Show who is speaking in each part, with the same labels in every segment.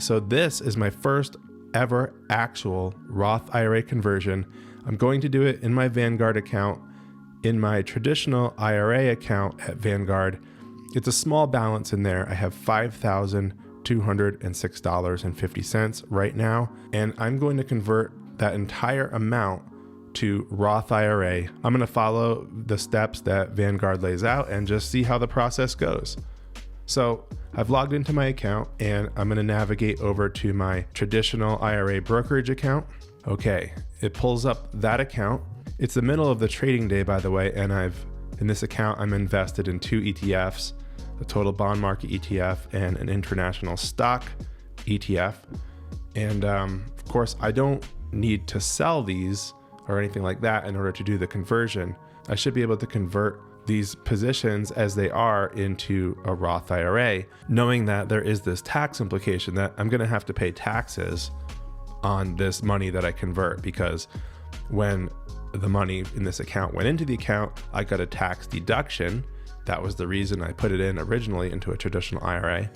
Speaker 1: So this is my first ever actual Roth IRA conversion. I'm going to do it in my Vanguard account. In my traditional IRA account at Vanguard, it's a small balance in there. I have $5,206.50 right now, and I'm going to convert that entire amount to Roth IRA. I'm going to follow the steps that Vanguard lays out and just see how the process goes. So I've logged into my account and I'm going to navigate over to my traditional IRA brokerage account. Okay, it pulls up that account. It's the middle of the trading day, by the way, and in this account, I'm invested in 2 ETFs, the total bond market ETF and an international stock ETF. And of course, I don't need to sell these or anything like that in order to do the conversion. I should be able to convert these positions as they are into a Roth IRA, knowing that there is this tax implication that I'm going to have to pay taxes on this money that I convert, because when the money in this account went into the account, I got a tax deduction. That was the reason I put it in originally into a traditional IRA.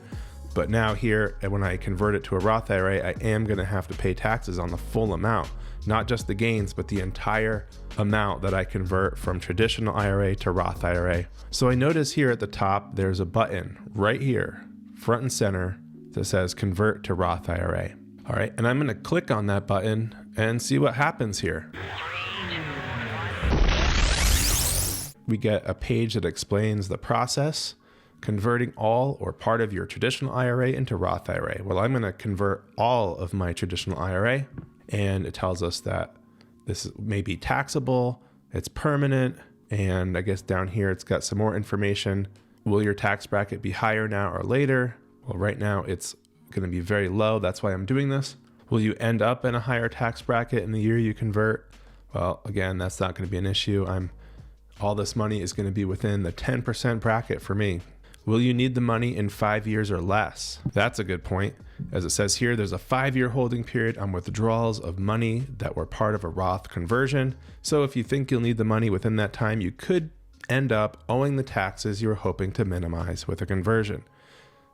Speaker 1: But now here, when I convert it to a Roth IRA, I am going to have to pay taxes on the full amount, not just the gains, but the entire amount that I convert from traditional IRA to Roth IRA. So I notice here at the top, there's a button right here, front and center, that says convert to Roth IRA. All right, and I'm going to click on that button and see what happens here. We get a page that explains the process, converting all or part of your traditional IRA into Roth IRA. Well, I'm going to convert all of my traditional IRA, and it tells us that this may be taxable, it's permanent, and I guess down here it's got some more information. Will your tax bracket be higher now or later? Well, right now it's going to be very low. That's why I'm doing this. Will you end up in a higher tax bracket in the year you convert? Well, again, that's not going to be an issue. All this money is going to be within the 10% bracket for me. Will you need the money in 5 years or less? That's a good point. As it says here, there's a 5-year holding period on withdrawals of money that were part of a Roth conversion. So if you think you'll need the money within that time, you could end up owing the taxes you were hoping to minimize with a conversion.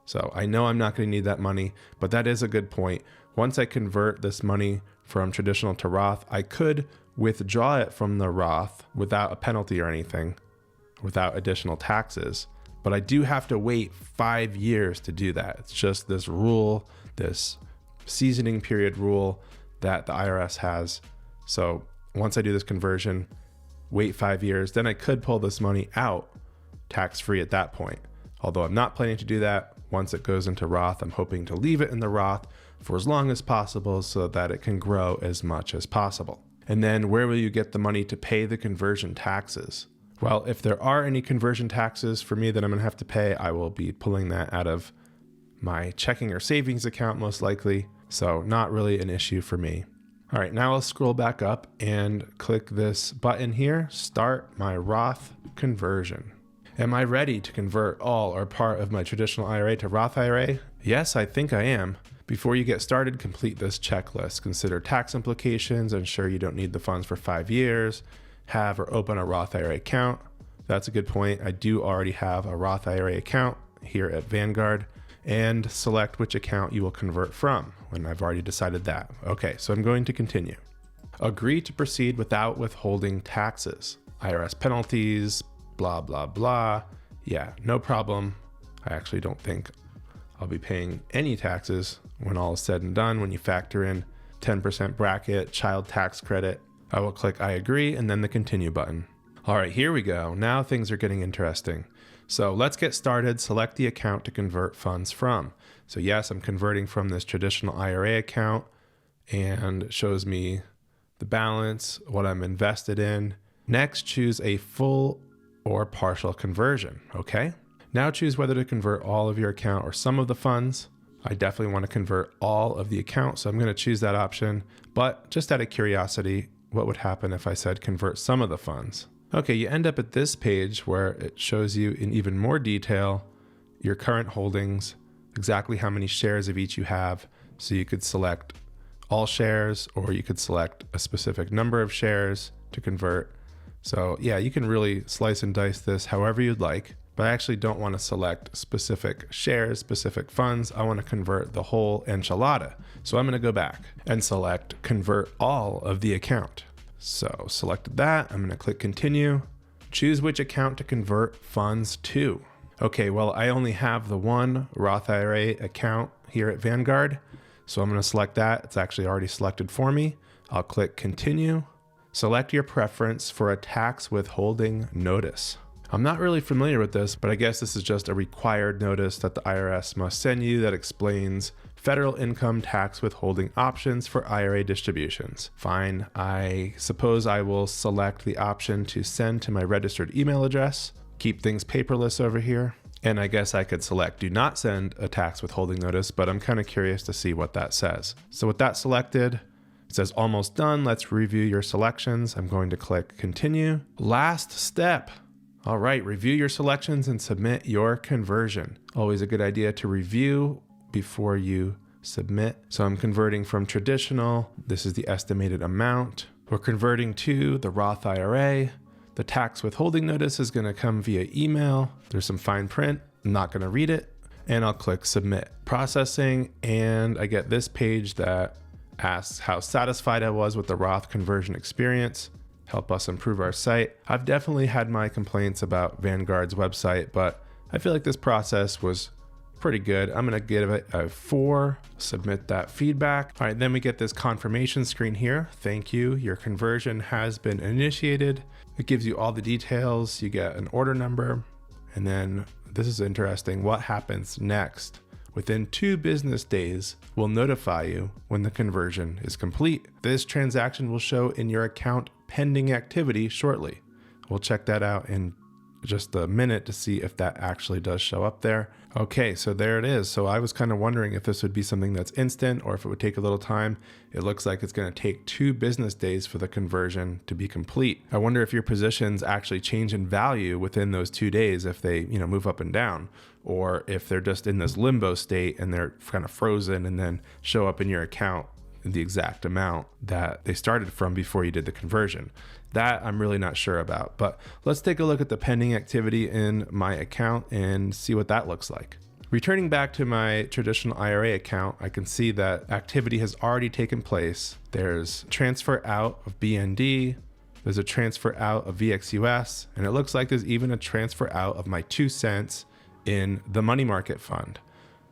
Speaker 1: So I know I'm not going to need that money, but that is a good point. Once I convert this money from traditional to Roth, I could withdraw it from the Roth without a penalty or anything, without additional taxes. But I do have to wait 5 years to do that. It's just this rule, this seasoning period rule that the IRS has. So once I do this conversion, wait 5 years, then I could pull this money out tax-free at that point. Although I'm not planning to do that. Once it goes into Roth, I'm hoping to leave it in the Roth for as long as possible so that it can grow as much as possible. And then where will you get the money to pay the conversion taxes? Well, if there are any conversion taxes for me that I'm going to have to pay, I will be pulling that out of my checking or savings account most likely. So not really an issue for me. All right, now I'll scroll back up and click this button here, start my Roth conversion. Am I ready to convert all or part of my traditional IRA to Roth IRA? Yes, I think I am. Before you get started, complete this checklist. Consider tax implications, ensure you don't need the funds for 5 years, have or open a Roth IRA account. That's a good point. I do already have a Roth IRA account here at Vanguard, and select which account you will convert from when I've already decided that. Okay, so I'm going to continue. Agree to proceed without withholding taxes. IRS penalties, blah, blah, blah. Yeah, no problem. I actually don't think I'll be paying any taxes when all is said and done. When you factor in 10% bracket, child tax credit, I will click I agree and then the continue button. All right, here we go. Now things are getting interesting. So let's get started. Select the account to convert funds from. So yes, I'm converting from this traditional IRA account, and it shows me the balance, what I'm invested in. Next, choose a full or partial conversion. Okay. Now choose whether to convert all of your account or some of the funds. I definitely want to convert all of the account, so I'm going to choose that option. But just out of curiosity, what would happen if I said convert some of the funds? Okay, you end up at this page where it shows you in even more detail your current holdings, exactly how many shares of each you have. So you could select all shares, or you could select a specific number of shares to convert. So yeah, you can really slice and dice this however you'd like. but I actually don't want to select specific shares, specific funds. I want to convert the whole enchilada. So I'm going to go back and select convert all of the account. So selected that. I'm going to click continue. Choose which account to convert funds to. Okay, well, I only have the one Roth IRA account here at Vanguard. So I'm going to select that. It's actually already selected for me. I'll click continue. Select your preference for a tax withholding notice. I'm not really familiar with this, but I guess this is just a required notice that the IRS must send you that explains federal income tax withholding options for IRA distributions. Fine, I suppose I will select the option to send to my registered email address. Keep things paperless over here. And I guess I could select do not send a tax withholding notice, but I'm kind of curious to see what that says. So with that selected, it says almost done. Let's review your selections. I'm going to click continue. Last step. All right, review your selections and submit your conversion. Always a good idea to review before you submit. So I'm converting from traditional. This is the estimated amount. We're converting to the Roth IRA. The tax withholding notice is going to come via email. There's some fine print. I'm not going to read it. And I'll click submit. Processing, and I get this page that asks how satisfied I was with the Roth conversion experience. Help us improve our site. I've definitely had my complaints about Vanguard's website, but I feel like this process was pretty good. I'm going to give it a 4, submit that feedback. All right, then we get this confirmation screen here. Thank you. Your conversion has been initiated. It gives you all the details. You get an order number. And then this is interesting. What happens next? Within 2 business days, we'll notify you when the conversion is complete. This transaction will show in your account pending activity shortly. We'll check that out in just a minute to see if that actually does show up there. Okay, so there it is. So I was kind of wondering if this would be something that's instant or if it would take a little time. It looks like it's going to take 2 business days for the conversion to be complete. I wonder if your positions actually change in value within those 2 days, if they, move up and down, or if they're just in this limbo state and they're kind of frozen and then show up in your account in the exact amount that they started from before you did the conversion. That I'm really not sure about, but let's take a look at the pending activity in my account and see what that looks like. Returning back to my traditional IRA account, I can see that activity has already taken place. There's transfer out of BND, there's a transfer out of VXUS, and it looks like there's even a transfer out of my 2 cents in the money market fund.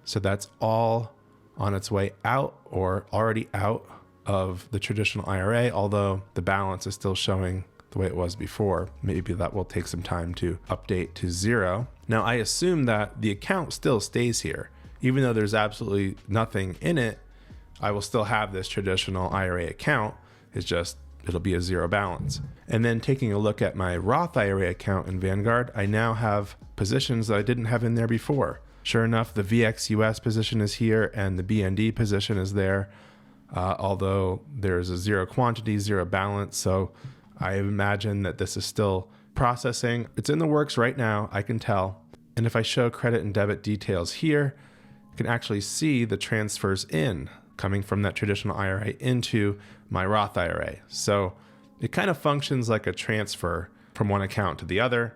Speaker 1: So that's all on its way out or already out of the traditional IRA, although the balance is still showing the way it was before. Maybe that will take some time to update to 0. Now, I assume that the account still stays here. Even though there's absolutely nothing in it, I will still have this traditional IRA account. It's just, it'll be a 0 balance. And then taking a look at my Roth IRA account in Vanguard, I now have positions that I didn't have in there before. Sure enough, the VXUS position is here and the BND position is there. Although there's a 0 quantity, 0 balance. So I imagine that this is still processing. It's in the works right now, I can tell. And if I show credit and debit details here, you can actually see the transfers in coming from that traditional IRA into my Roth IRA. So it kind of functions like a transfer from one account to the other.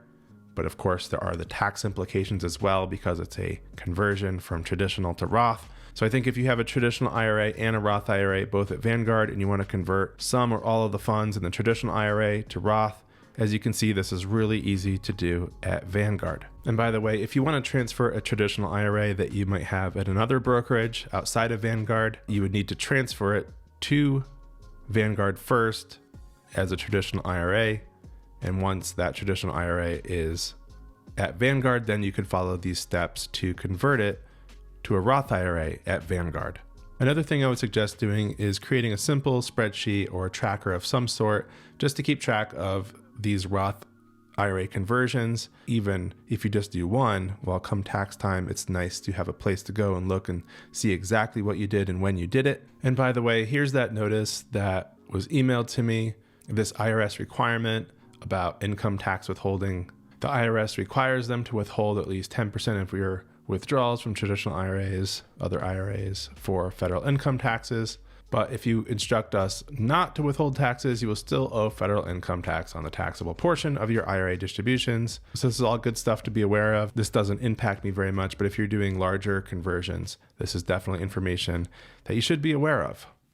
Speaker 1: But of course, there are the tax implications as well because it's a conversion from traditional to Roth. So I think if you have a traditional IRA and a Roth IRA, both at Vanguard, and you want to convert some or all of the funds in the traditional IRA to Roth, as you can see, this is really easy to do at Vanguard. And by the way, if you want to transfer a traditional IRA that you might have at another brokerage outside of Vanguard, you would need to transfer it to Vanguard first as a traditional IRA. And once that traditional IRA is at Vanguard, then you can follow these steps to convert it to a Roth IRA at Vanguard. Another thing I would suggest doing is creating a simple spreadsheet or a tracker of some sort just to keep track of these Roth IRA conversions. Even if you just do one, well, come tax time, it's nice to have a place to go and look and see exactly what you did and when you did it. And by the way, here's that notice that was emailed to me, this IRS requirement about income tax withholding. The IRS requires them to withhold at least 10% of your withdrawals from traditional IRAs, other IRAs for federal income taxes. But if you instruct us not to withhold taxes, you will still owe federal income tax on the taxable portion of your IRA distributions. So this is all good stuff to be aware of. This doesn't impact me very much, but if you're doing larger conversions, this is definitely information that you should be aware of.